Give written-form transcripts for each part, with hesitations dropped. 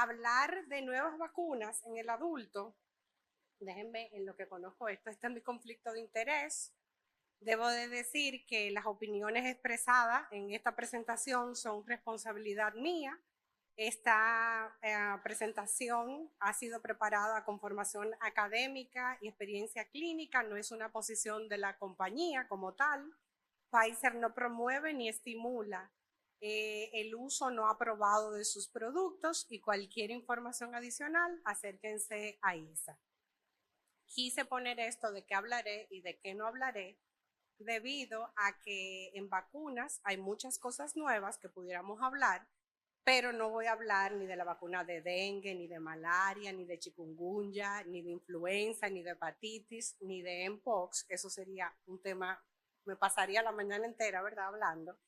hablar de nuevas vacunas en el adulto, déjenme en lo que conozco esto, este es mi conflicto de interés. Debo de decir que las opiniones expresadas en esta presentación son responsabilidad mía. Esta presentación ha sido preparada con formación académica y experiencia clínica, no es una posición de la compañía como tal. Pfizer no promueve ni estimula el uso no aprobado de sus productos y cualquier información adicional, acérquense a ISA. Quise poner esto de qué hablaré y de qué no hablaré debido a que en vacunas hay muchas cosas nuevas que pudiéramos hablar, pero no voy a hablar ni de la vacuna de dengue, ni de malaria, ni de chikungunya, ni de influenza, ni de hepatitis, ni de mpox. Eso sería un tema, me pasaría la mañana entera, ¿verdad? Hablando.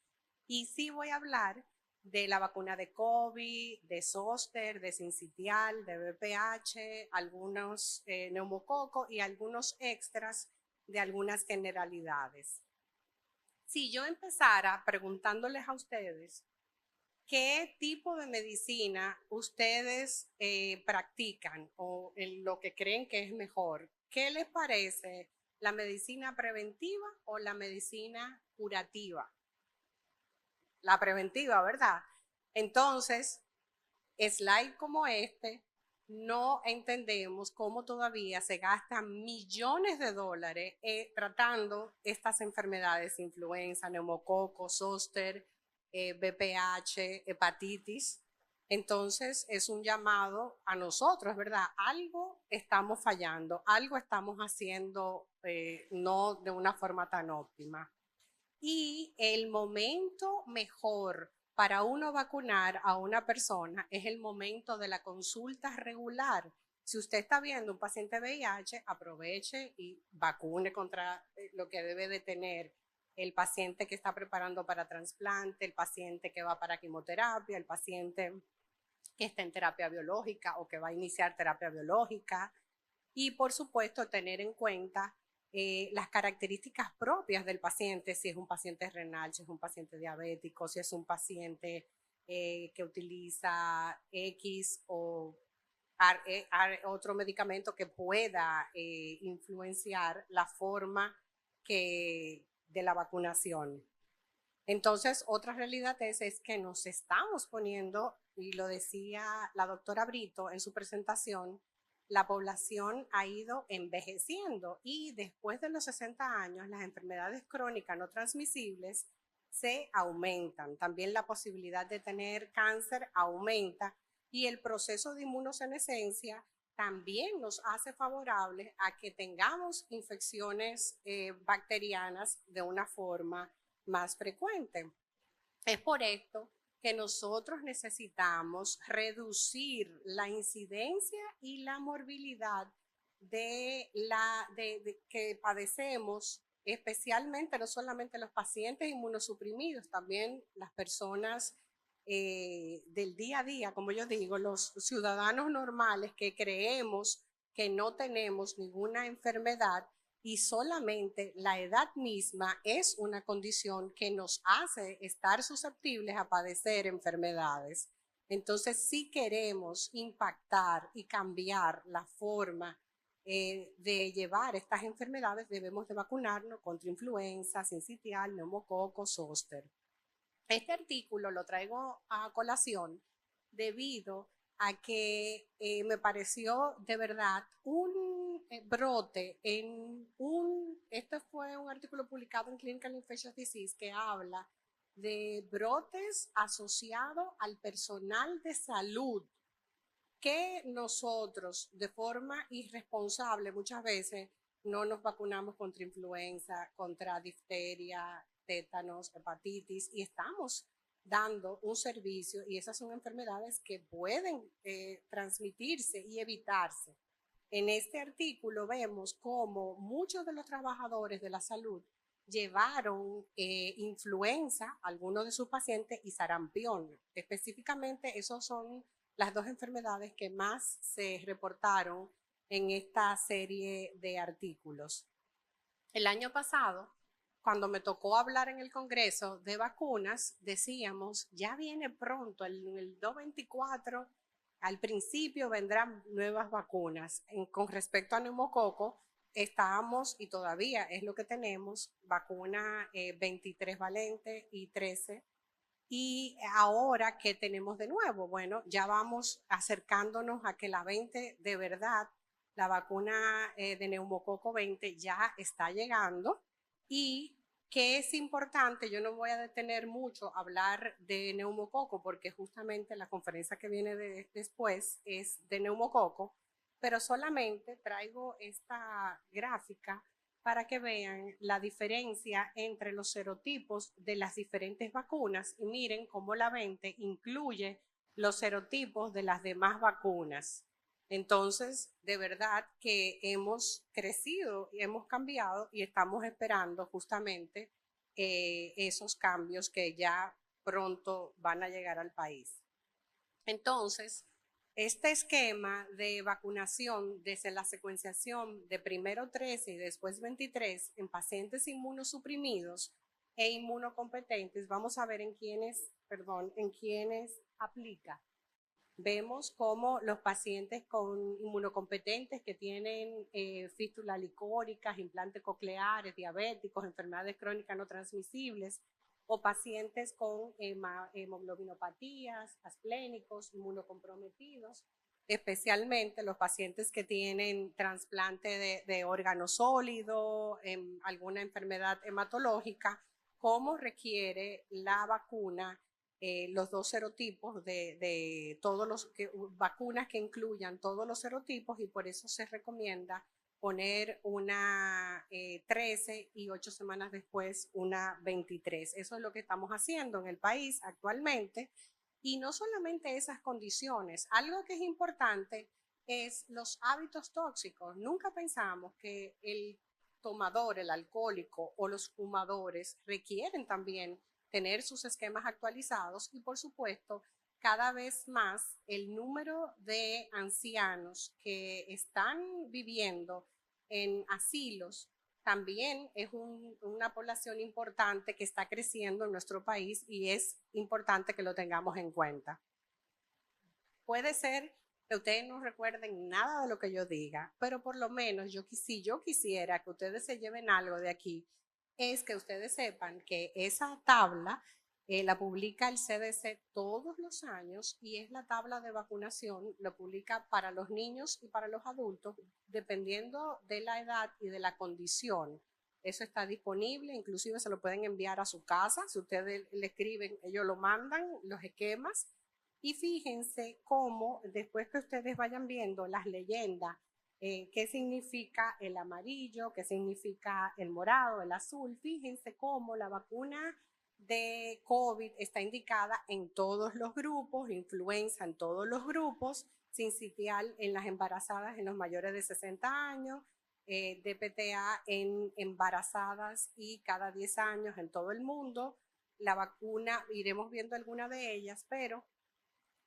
Y sí voy a hablar de la vacuna de COVID, de zoster, de sincitial, de VPH, algunos neumococos y algunos extras de algunas generalidades. Si yo empezara preguntándoles a ustedes qué tipo de medicina ustedes practican o en lo que creen que es mejor, ¿qué les parece la medicina preventiva o la medicina curativa? La preventiva, ¿verdad? Entonces, slide como este, no entendemos cómo todavía se gastan millones de dólares tratando estas enfermedades, influenza, neumococo, zóster, VPH, hepatitis. Entonces, es un llamado a nosotros, ¿verdad? Algo estamos fallando, algo estamos haciendo no de una forma tan óptima. Y el momento mejor para uno vacunar a una persona es el momento de la consulta regular. Si usted está viendo un paciente VIH, aproveche y vacune contra lo que debe de tener el paciente que está preparando para trasplante, el paciente que va para quimioterapia, el paciente que está en terapia biológica o que va a iniciar terapia biológica. Y por supuesto tener en cuenta las características propias del paciente, si es un paciente renal, si es un paciente diabético, si es un paciente que utiliza X o otro medicamento que pueda influenciar la forma de la vacunación. Entonces, otra realidad es que nos estamos poniendo, y lo decía la doctora Brito en su presentación, la población ha ido envejeciendo y después de los 60 años las enfermedades crónicas no transmisibles se aumentan. También la posibilidad de tener cáncer aumenta y el proceso de inmunosenescencia también nos hace favorables a que tengamos infecciones bacterianas de una forma más frecuente. Es por esto que nosotros necesitamos reducir la incidencia y la morbilidad que padecemos, especialmente no solamente los pacientes inmunosuprimidos, también las personas del día a día, como yo digo, los ciudadanos normales que creemos que no tenemos ninguna enfermedad y solamente la edad misma es una condición que nos hace estar susceptibles a padecer enfermedades. Entonces, si queremos impactar y cambiar la forma de llevar estas enfermedades, debemos de vacunarnos contra influenza, sincitial, neumococo, zóster. Este artículo lo traigo a colación debido a que me pareció de verdad un brote este fue un artículo publicado en Clinical Infectious Disease que habla de brotes asociados al personal de salud que nosotros de forma irresponsable muchas veces no nos vacunamos contra influenza, contra difteria, tétanos, hepatitis y estamos dando un servicio y esas son enfermedades que pueden transmitirse y evitarse. En este artículo vemos cómo muchos de los trabajadores de la salud llevaron influenza, algunos de sus pacientes, y sarampión. Específicamente, esos son las dos enfermedades que más se reportaron en esta serie de artículos. El año pasado, cuando me tocó hablar en el Congreso de vacunas, decíamos, ya viene pronto, el 2024, Al principio vendrán nuevas vacunas. Con respecto a neumococo, estábamos y todavía es lo que tenemos, vacuna 23 valente y 13. Y ahora, ¿qué tenemos de nuevo? Bueno, ya vamos acercándonos a que la 20 de verdad, la vacuna de neumococo 20 ya está llegando. Y que es importante, yo no voy a detener mucho a hablar de neumococo porque justamente la conferencia que viene después es de neumococo, pero solamente traigo esta gráfica para que vean la diferencia entre los serotipos de las diferentes vacunas y miren cómo la 20 incluye los serotipos de las demás vacunas. Entonces, de verdad que hemos crecido y hemos cambiado y estamos esperando justamente esos cambios que ya pronto van a llegar al país. Entonces, este esquema de vacunación desde la secuenciación de primero 13 y después 23 en pacientes inmunosuprimidos e inmunocompetentes, vamos a ver en quiénes aplica. Vemos cómo los pacientes con inmunocompetentes que tienen fístulas licóricas, implantes cocleares, diabéticos, enfermedades crónicas no transmisibles, o pacientes con hemoglobinopatías, asplénicos, inmunocomprometidos, especialmente los pacientes que tienen trasplante de órgano sólido, alguna enfermedad hematológica, cómo requiere la vacuna los dos serotipos de todos los vacunas que incluyan todos los serotipos, y por eso se recomienda poner una 13 y 8 semanas después una 23. Eso es lo que estamos haciendo en el país actualmente. Y no solamente esas condiciones, algo que es importante es los hábitos tóxicos. Nunca pensamos que el tomador, el alcohólico o los fumadores requieren también tener sus esquemas actualizados, y por supuesto cada vez más el número de ancianos que están viviendo en asilos también es una población importante que está creciendo en nuestro país y es importante que lo tengamos en cuenta. Puede ser que ustedes no recuerden nada de lo que yo diga, pero por lo menos si yo quisiera que ustedes se lleven algo de aquí, es que ustedes sepan que esa tabla la publica el CDC todos los años y es la tabla de vacunación, lo publica para los niños y para los adultos, dependiendo de la edad y de la condición. Eso está disponible, inclusive se lo pueden enviar a su casa, si ustedes le escriben, ellos lo mandan, los esquemas. Y fíjense cómo después que ustedes vayan viendo las leyendas, qué significa el amarillo, qué significa el morado, el azul, fíjense cómo la vacuna de COVID está indicada en todos los grupos, influenza en todos los grupos, sincitial en las embarazadas en los mayores de 60 años, DPTA en embarazadas y cada 10 años en todo el mundo. La vacuna, iremos viendo algunas de ellas, pero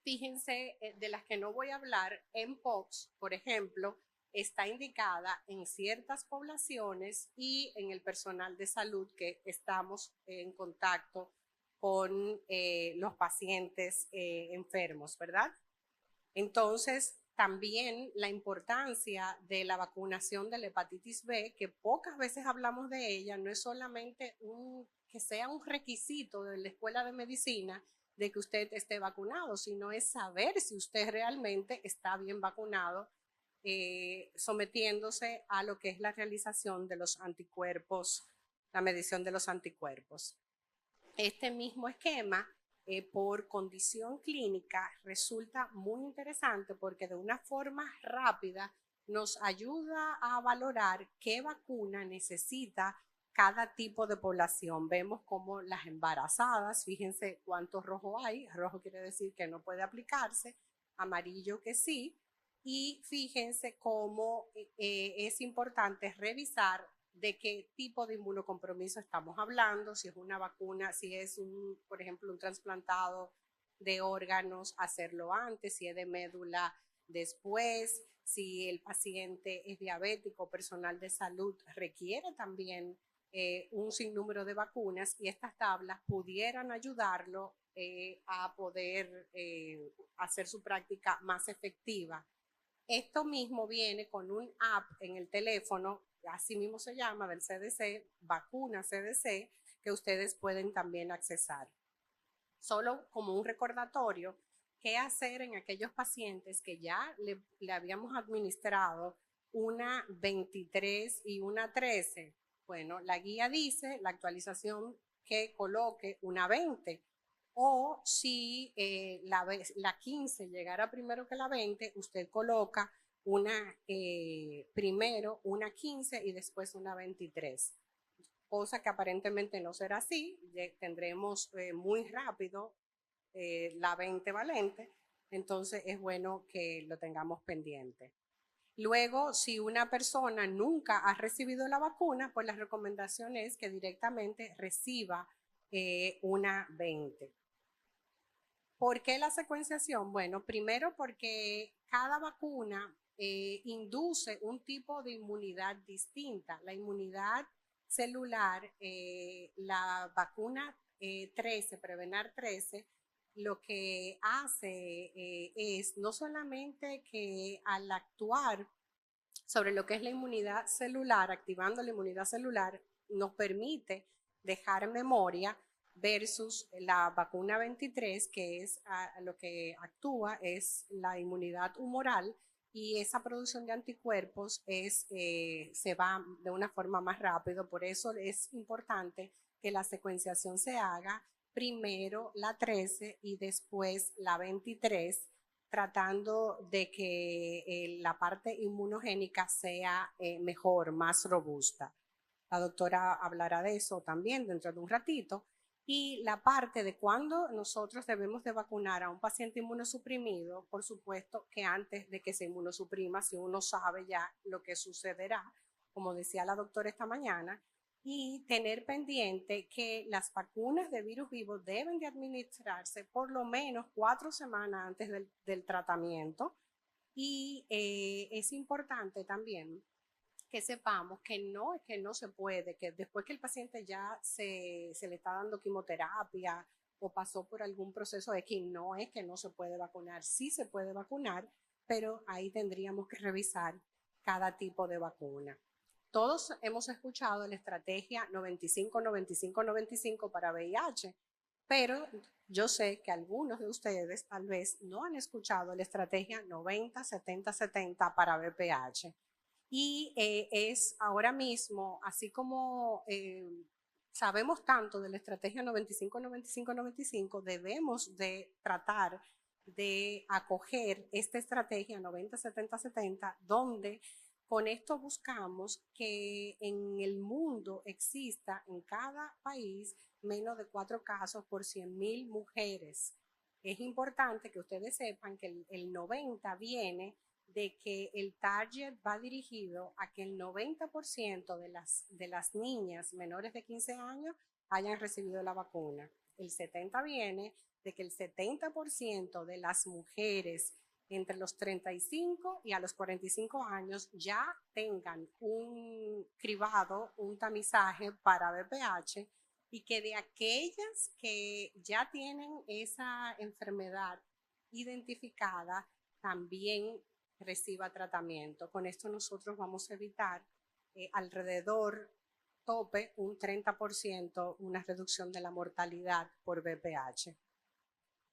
fíjense, de las que no voy a hablar, Mpox, por ejemplo, está indicada en ciertas poblaciones y en el personal de salud que estamos en contacto con los pacientes enfermos, ¿verdad? Entonces, también la importancia de la vacunación de la hepatitis B, que pocas veces hablamos de ella, no es solamente que sea un requisito de la escuela de medicina de que usted esté vacunado, sino es saber si usted realmente está bien vacunado, sometiéndose a lo que es la realización de los anticuerpos, la medición de los anticuerpos. Este mismo esquema, por condición clínica, resulta muy interesante porque de una forma rápida nos ayuda a valorar qué vacuna necesita cada tipo de población. Vemos como las embarazadas, fíjense cuánto rojo hay, rojo quiere decir que no puede aplicarse, amarillo que sí, y fíjense cómo es importante revisar de qué tipo de inmunocompromiso estamos hablando, si es una vacuna, si es por ejemplo, un trasplantado de órganos, hacerlo antes, si es de médula después, si el paciente es diabético, personal de salud requiere también un sinnúmero de vacunas, y estas tablas pudieran ayudarlo a poder hacer su práctica más efectiva. Esto mismo viene con un app en el teléfono, así mismo se llama, del CDC, Vacuna CDC, que ustedes pueden también accesar. Solo como un recordatorio, qué hacer en aquellos pacientes que ya le habíamos administrado una 23 y una 13. Bueno, la guía dice, la actualización, que coloque una 20. O si la 15 llegara primero que la 20, usted coloca primero una 15 y después una 23. Cosa que aparentemente no será así, tendremos muy rápido la 20 valente, entonces es bueno que lo tengamos pendiente. Luego, si una persona nunca ha recibido la vacuna, pues la recomendación es que directamente reciba una 20. ¿Por qué la secuenciación? Bueno, primero porque cada vacuna induce un tipo de inmunidad distinta. La inmunidad celular, la vacuna 13, Prevenar 13, lo que hace es no solamente que al actuar sobre lo que es la inmunidad celular, activando la inmunidad celular, nos permite dejar memoria versus la vacuna 23, que es lo que actúa es la inmunidad humoral, y esa producción de anticuerpos se va de una forma más rápido. Por eso es importante que la secuenciación se haga primero la 13 y después la 23, tratando de que la parte inmunogénica sea mejor, más robusta. La doctora hablará de eso también dentro de un ratito. Y la parte de cuándo nosotros debemos de vacunar a un paciente inmunosuprimido, por supuesto que antes de que se inmunosuprima, si uno sabe ya lo que sucederá, como decía la doctora esta mañana, y tener pendiente que las vacunas de virus vivo deben de administrarse por lo menos 4 semanas antes del tratamiento. Y es importante también que sepamos que no se puede, que después que el paciente ya se le está dando quimioterapia o pasó por algún proceso X, no es que no se puede vacunar, sí se puede vacunar, pero ahí tendríamos que revisar cada tipo de vacuna. Todos hemos escuchado la estrategia 95-95-95 para VIH, pero yo sé que algunos de ustedes tal vez no han escuchado la estrategia 90-70-70 para VPH. Y es ahora mismo, así como sabemos tanto de la estrategia 95-95-95, debemos de tratar de acoger esta estrategia 90-70-70, donde con esto buscamos que en el mundo exista en cada país menos de 4 casos por 100.000 mujeres. Es importante que ustedes sepan que el 90 viene de que el target va dirigido a que el 90% de las niñas menores de 15 años hayan recibido la vacuna. El 70 viene de que el 70% de las mujeres entre los 35 y a los 45 años ya tengan un cribado, un tamizaje para VPH, y que de aquellas que ya tienen esa enfermedad identificada también reciba tratamiento. Con esto nosotros vamos a evitar alrededor tope un 30%, una reducción de la mortalidad por VPH.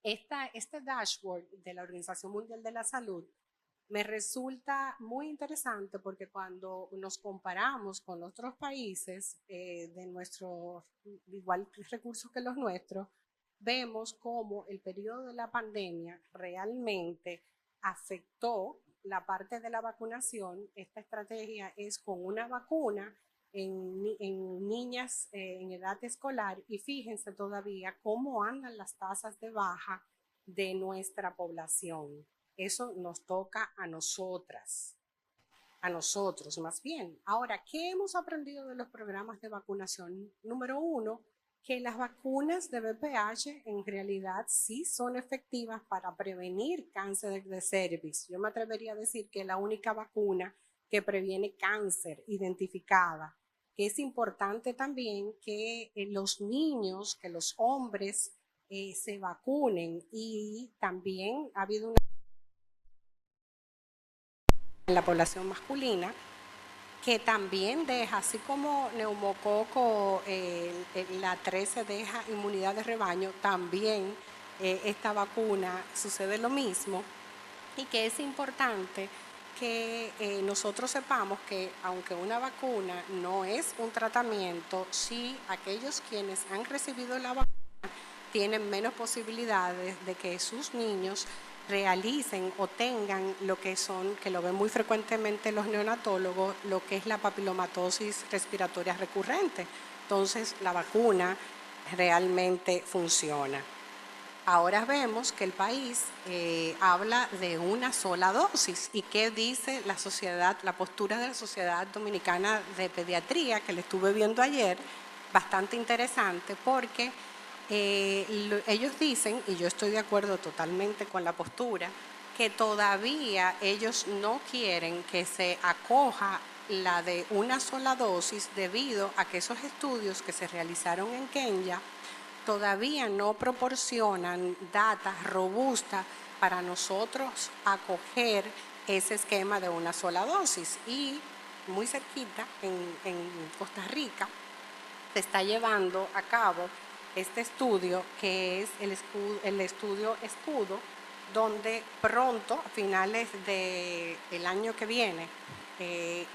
Este dashboard de la Organización Mundial de la Salud me resulta muy interesante porque cuando nos comparamos con otros países de nuestros igual recursos que los nuestros, vemos cómo el periodo de la pandemia realmente afectó la parte de la vacunación. Esta estrategia es con una vacuna en niñas en edad escolar, y fíjense todavía cómo andan las tasas de baja de nuestra población. Eso nos toca a nosotras, a nosotros más bien. Ahora, ¿qué hemos aprendido de los programas de vacunación? Número 1, que las vacunas de VPH en realidad sí son efectivas para prevenir cáncer de cervix. Yo me atrevería a decir que es la única vacuna que previene cáncer identificada. Que es importante también que los niños, que los hombres se vacunen. Y también ha habido una en la población masculina que también deja, así como neumococo, la 13 deja inmunidad de rebaño, también esta vacuna sucede lo mismo, y que es importante que nosotros sepamos que aunque una vacuna no es un tratamiento, sí aquellos quienes han recibido la vacuna tienen menos posibilidades de que sus niños realicen o tengan lo que son, que lo ven muy frecuentemente los neonatólogos, lo que es la papilomatosis respiratoria recurrente. Entonces, la vacuna realmente funciona. Ahora vemos que el país habla de una sola dosis. ¿Y qué dice la sociedad, la postura de la Sociedad Dominicana de Pediatría, que le estuve viendo ayer? Bastante interesante, porque ellos dicen, y yo estoy de acuerdo totalmente con la postura, que todavía ellos no quieren que se acoja la de una sola dosis debido a que esos estudios que se realizaron en Kenia todavía no proporcionan data robusta para nosotros acoger ese esquema de una sola dosis. Y muy cerquita, en Costa Rica, se está llevando a cabo este estudio, que es el estudio Escudo, donde pronto, a finales del año que viene,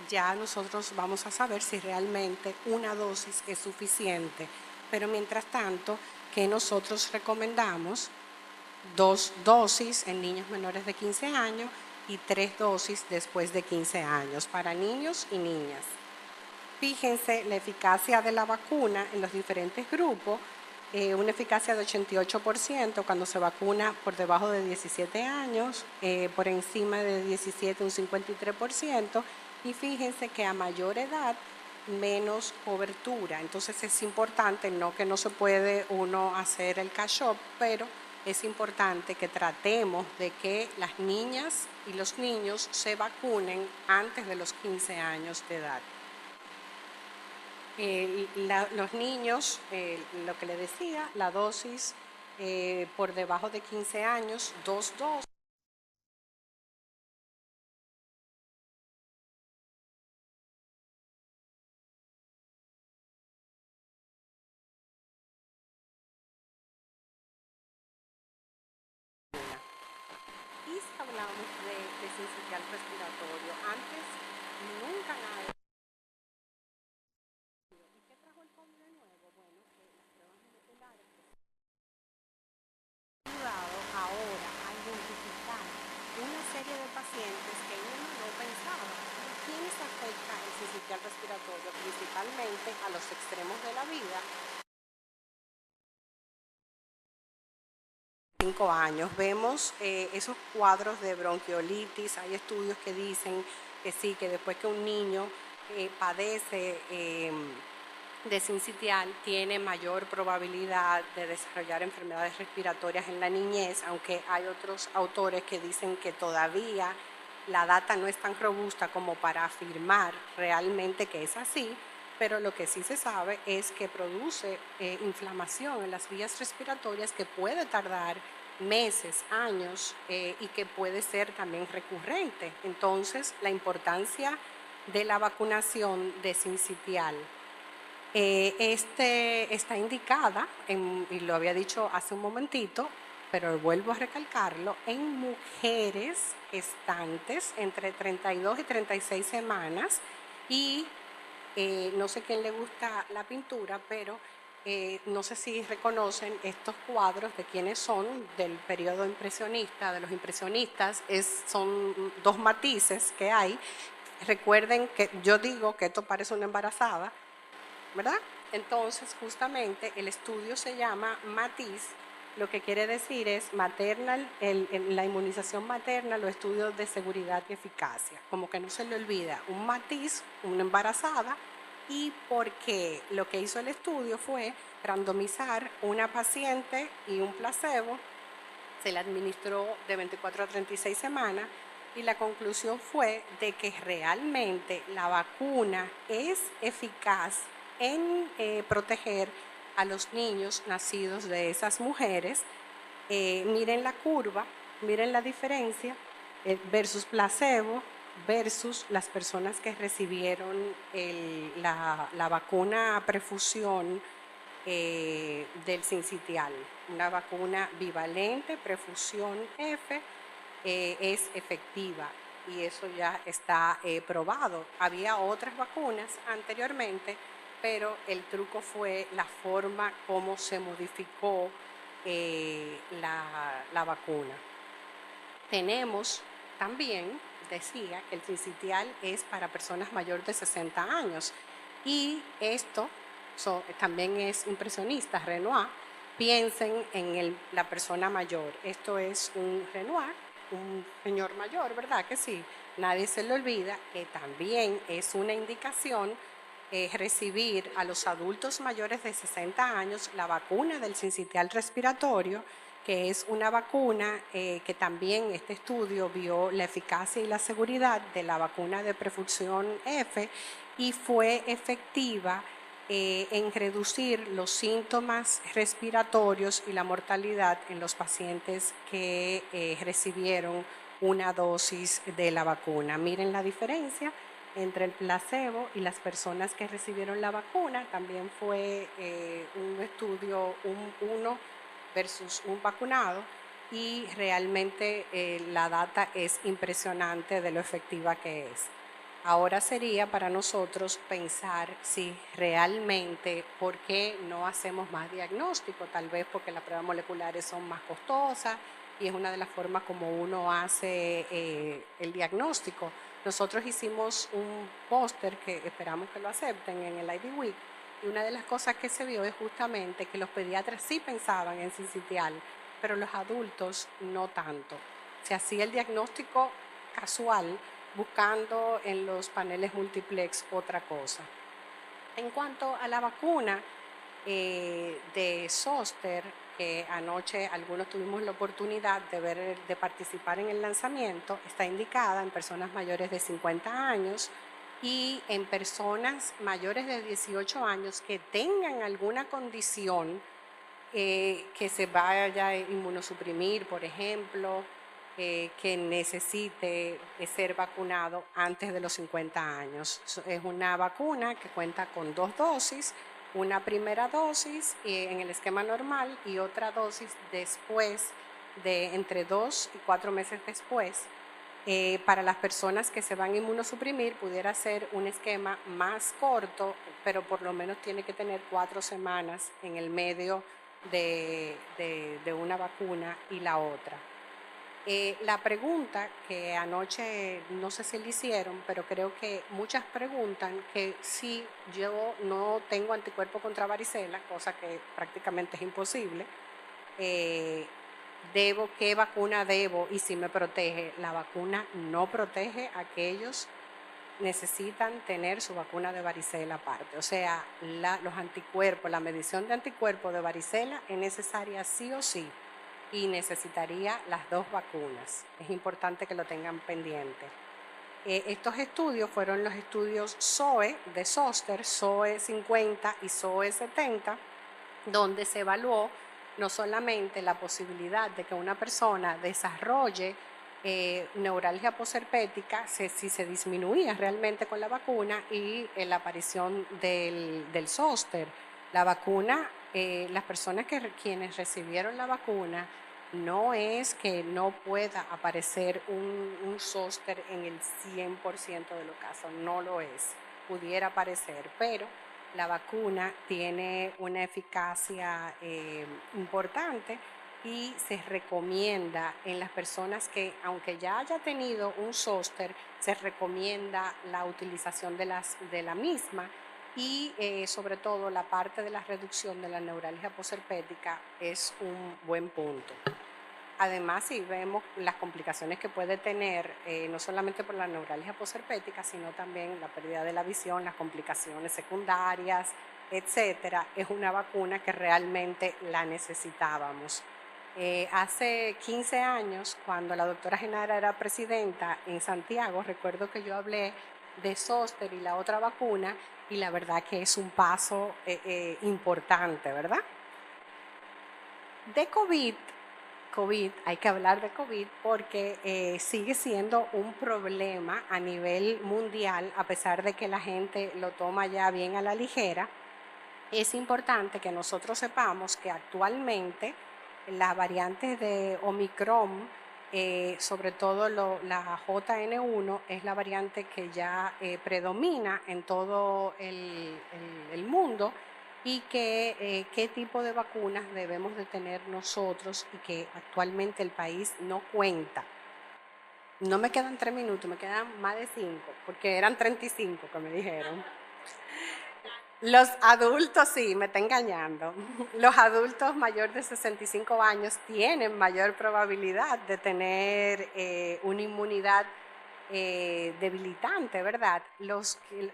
ya nosotros vamos a saber si realmente una dosis es suficiente. Pero mientras tanto, que nosotros recomendamos 2 dosis en niños menores de 15 años y 3 dosis después de 15 años para niños y niñas. Fíjense la eficacia de la vacuna en los diferentes grupos, una eficacia de 88% cuando se vacuna por debajo de 17 años, por encima de 17 un 53%, y fíjense que a mayor edad menos cobertura. Entonces es importante, no que no se puede uno hacer el catch-up, pero es importante que tratemos de que las niñas y los niños se vacunen antes de los 15 años de edad. Los niños, lo que le decía, la dosis por debajo de 15 años, 2 dosis. Y si hablamos de sincicial respiratorio, antes nunca nadie. ¿Y qué trajo el COVID de nuevo? Bueno, las pruebas moleculares han ayudado ahora a identificar una serie de pacientes que uno no pensaba. ¿Quiénes afecta el sincicial respiratorio? Principalmente a los extremos de la vida. 5 años. Vemos esos cuadros de bronquiolitis. Hay estudios que dicen que sí, que después que un niño padece de sincitial, tiene mayor probabilidad de desarrollar enfermedades respiratorias en la niñez, aunque hay otros autores que dicen que todavía la data no es tan robusta como para afirmar realmente que es así, pero lo que sí se sabe es que produce inflamación en las vías respiratorias que puede tardar meses, años, y que puede ser también recurrente. Entonces, la importancia de la vacunación de sincitial está indicada, y lo había dicho hace un momentito, pero vuelvo a recalcarlo, en mujeres gestantes entre 32 y 36 semanas. Y no sé quién le gusta la pintura, pero no sé si reconocen estos cuadros de quiénes son, del periodo impresionista, de los impresionistas. Son 2 matices que hay. Recuerden que yo digo que esto parece una embarazada, ¿verdad? Entonces, justamente el estudio se llama MATIS, lo que quiere decir es maternal, la inmunización materna, los estudios de seguridad y eficacia. Como que no se le olvida, un matiz, una embarazada, y porque lo que hizo el estudio fue randomizar una paciente y un placebo, se le administró de 24 a 36 semanas, y la conclusión fue de que realmente la vacuna es eficaz en proteger a los niños nacidos de esas mujeres. Miren la curva, miren la diferencia versus placebo versus las personas que recibieron la vacuna prefusión del sincitial, una vacuna bivalente, prefusión F, es efectiva y eso ya está probado. Había otras vacunas anteriormente, pero el truco fue la forma como se modificó la vacuna. Tenemos también, decía, que el sincitial es para personas mayores de 60 años y esto también es impresionista. Renoir, piensen en la persona mayor. Esto es un Renoir, un señor mayor, ¿verdad que sí? Nadie se le olvida que también es una indicación recibir a los adultos mayores de 60 años la vacuna del sincitial respiratorio, que es una vacuna que también este estudio vio la eficacia y la seguridad de la vacuna de prefusión F y fue efectiva en reducir los síntomas respiratorios y la mortalidad en los pacientes que recibieron una dosis de la vacuna. Miren la diferencia entre el placebo y las personas que recibieron la vacuna. También fue un estudio, uno versus un vacunado, y realmente la data es impresionante de lo efectiva que es. Ahora sería para nosotros pensar si realmente, ¿por qué no hacemos más diagnóstico? Tal vez porque las pruebas moleculares son más costosas y es una de las formas como uno hace el diagnóstico. Nosotros hicimos un póster que esperamos que lo acepten en el ID Week y una de las cosas que se vio es justamente que los pediatras sí pensaban en sincitial, pero los adultos no tanto. Se hacía el diagnóstico casual buscando en los paneles multiplex otra cosa. En cuanto a la vacuna de Zoster, que anoche algunos tuvimos la oportunidad de participar en el lanzamiento, está indicada en personas mayores de 50 años y en personas mayores de 18 años que tengan alguna condición que se vaya a inmunosuprimir, por ejemplo, que necesite ser vacunado antes de los 50 años. Es una vacuna que cuenta con 2 dosis, una primera dosis en el esquema normal y otra dosis después de entre 2 y 4 meses después. Para las personas que se van a inmunosuprimir pudiera ser un esquema más corto, pero por lo menos tiene que tener 4 semanas en el medio de una vacuna y la otra. La pregunta que anoche, no sé si le hicieron, pero creo que muchas preguntan que si yo no tengo anticuerpo contra varicela, cosa que prácticamente es imposible, ¿qué vacuna debo y si me protege? La vacuna no protege a aquellos necesitan tener su vacuna de varicela aparte. O sea, los anticuerpos, la medición de anticuerpos de varicela es necesaria sí o sí y necesitaría las 2 vacunas. Es importante que lo tengan pendiente. Estos estudios fueron los estudios ZOE de Zoster, ZOE 50 y ZOE 70, donde se evaluó no solamente la posibilidad de que una persona desarrolle neuralgia posherpética, si se disminuía realmente con la vacuna y la aparición del zóster. La vacuna, las personas quienes recibieron la vacuna, no es que no pueda aparecer un zóster en el 100% de los casos, no lo es, pudiera aparecer, pero la vacuna tiene una eficacia importante y se recomienda en las personas que, aunque ya haya tenido un zóster, se recomienda la utilización de la misma y sobre todo la parte de la reducción de la neuralgia posherpética es un buen punto. Además, si vemos las complicaciones que puede tener, no solamente por la neuralgia posherpética, sino también la pérdida de la visión, las complicaciones secundarias, etcétera, es una vacuna que realmente la necesitábamos. Hace 15 años, cuando la doctora Genara era presidenta en Santiago, recuerdo que yo hablé de zóster y la otra vacuna, y la verdad que es un paso importante, ¿verdad? De COVID, hay que hablar de COVID porque sigue siendo un problema a nivel mundial, a pesar de que la gente lo toma ya bien a la ligera. Es importante que nosotros sepamos que actualmente las variantes de Omicron, sobre todo la JN1, es la variante que ya predomina en todo el mundo, y que qué tipo de vacunas debemos de tener nosotros y que actualmente el país no cuenta. No me quedan 3 minutos, me quedan más de 5, porque eran 35 que me dijeron. Los adultos, sí, me está engañando. Los adultos mayores de 65 años tienen mayor probabilidad de tener una inmunidad debilitante, ¿verdad?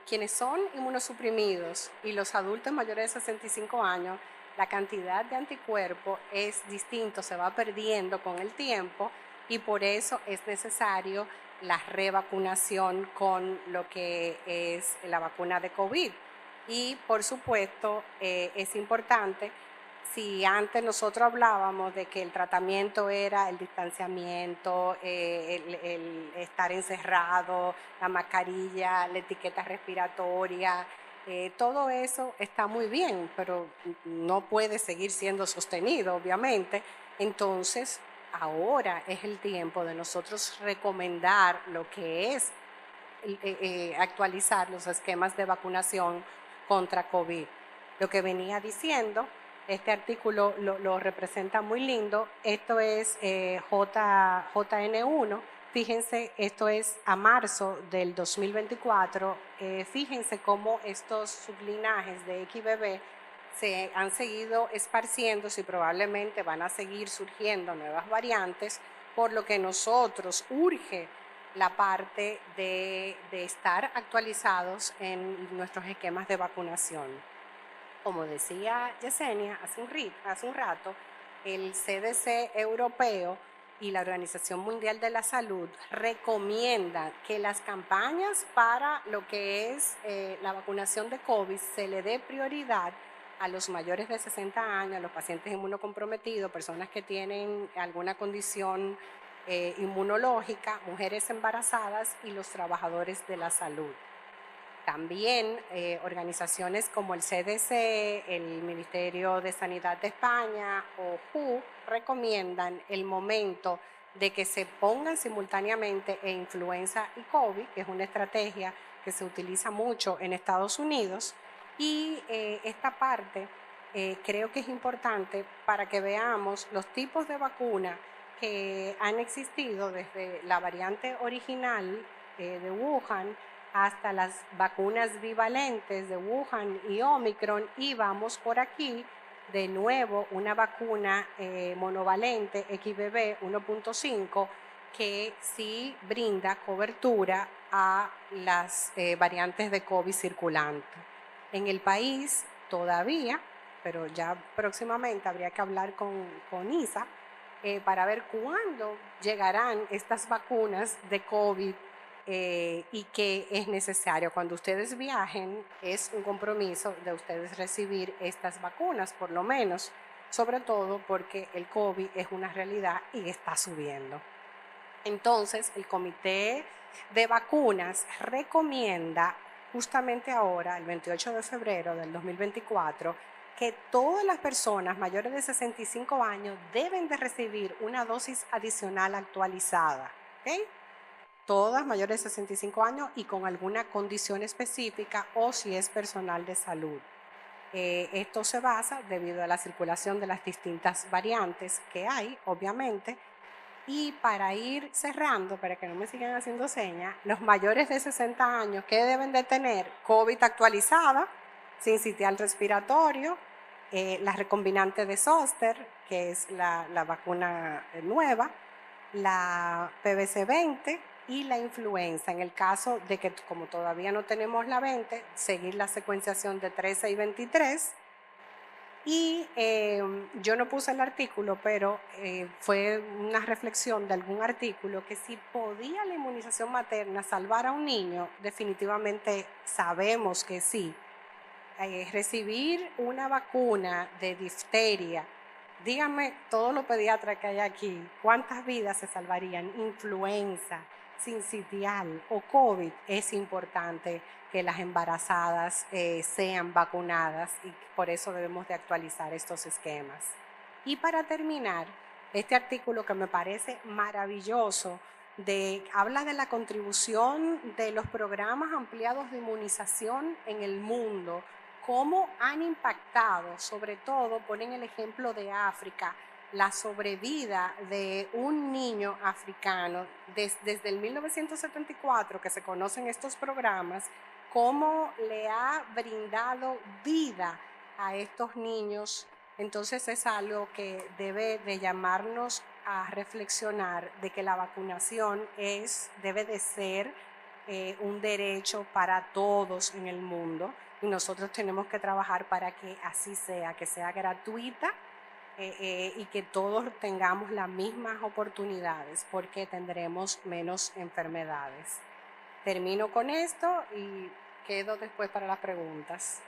Quienes son inmunosuprimidos y los adultos mayores de 65 años, la cantidad de anticuerpos es distinto, se va perdiendo con el tiempo, y por eso es necesario la revacunación con lo que es la vacuna de COVID. Y por supuesto es importante, si antes nosotros hablábamos de que el tratamiento era el distanciamiento, el estar encerrado, la mascarilla, la etiqueta respiratoria, todo eso está muy bien, pero no puede seguir siendo sostenido, obviamente. Entonces, ahora es el tiempo de nosotros recomendar lo que es actualizar los esquemas de vacunación contra COVID. Lo que venía diciendo, este artículo lo representa muy lindo. Esto es JN1. Fíjense, esto es a marzo del 2024. Fíjense cómo estos sublinajes de XBB se han seguido esparciéndose y probablemente van a seguir surgiendo nuevas variantes, por lo que nosotros urge la parte de estar actualizados en nuestros esquemas de vacunación. Como decía Yesenia hace un rato, el CDC europeo y la Organización Mundial de la Salud recomiendan que las campañas para lo que es la vacunación de COVID se le dé prioridad a los mayores de 60 años, a los pacientes inmunocomprometidos, personas que tienen alguna condición inmunológica, mujeres embarazadas y los trabajadores de la salud. También organizaciones como el CDC, el Ministerio de Sanidad de España o WHO recomiendan el momento de que se pongan simultáneamente influenza y COVID, que es una estrategia que se utiliza mucho en Estados Unidos. Y esta parte creo que es importante para que veamos los tipos de vacuna que han existido desde la variante original de Wuhan hasta las vacunas bivalentes de Wuhan y Omicron, y vamos por aquí de nuevo una vacuna monovalente XBB 1.5 que sí brinda cobertura a las variantes de COVID circulante. En el país todavía, pero ya próximamente habría que hablar con ISA para ver cuándo llegarán estas vacunas de COVID y que es necesario. Cuando ustedes viajen, es un compromiso de ustedes recibir estas vacunas, por lo menos, sobre todo porque el COVID es una realidad y está subiendo. Entonces, el Comité de Vacunas recomienda justamente ahora, el 28 de febrero del 2024, que todas las personas mayores de 65 años deben de recibir una dosis adicional actualizada, ¿ok? Todas mayores de 65 años y con alguna condición específica o si es personal de salud. Esto se basa debido a la circulación de las distintas variantes que hay, obviamente. Y para ir cerrando, para que no me sigan haciendo señas, los mayores de 60 años que deben de tener COVID actualizada, sin sitial respiratorio, la recombinante de zóster, que es la vacuna nueva, la PBC-20 y la influenza. En el caso de que, como todavía no tenemos la 20, seguir la secuenciación de 13 y 23. Y yo no puse el artículo, pero fue una reflexión de algún artículo que si podía la inmunización materna salvar a un niño, definitivamente sabemos que sí. Recibir una vacuna de difteria, díganme todos los pediatras que hay aquí, ¿cuántas vidas se salvarían? Influenza, sincitial o COVID, es importante que las embarazadas sean vacunadas y por eso debemos de actualizar estos esquemas. Y para terminar, este artículo que me parece maravilloso, habla de la contribución de los programas ampliados de inmunización en el mundo, cómo han impactado, sobre todo ponen el ejemplo de África, la sobrevida de un niño africano desde el 1974 que se conocen estos programas, cómo le ha brindado vida a estos niños. Entonces es algo que debe de llamarnos a reflexionar de que la vacunación debe de ser un derecho para todos en el mundo y nosotros tenemos que trabajar para que así sea, que sea gratuita y que todos tengamos las mismas oportunidades porque tendremos menos enfermedades. Termino con esto y quedo después para las preguntas.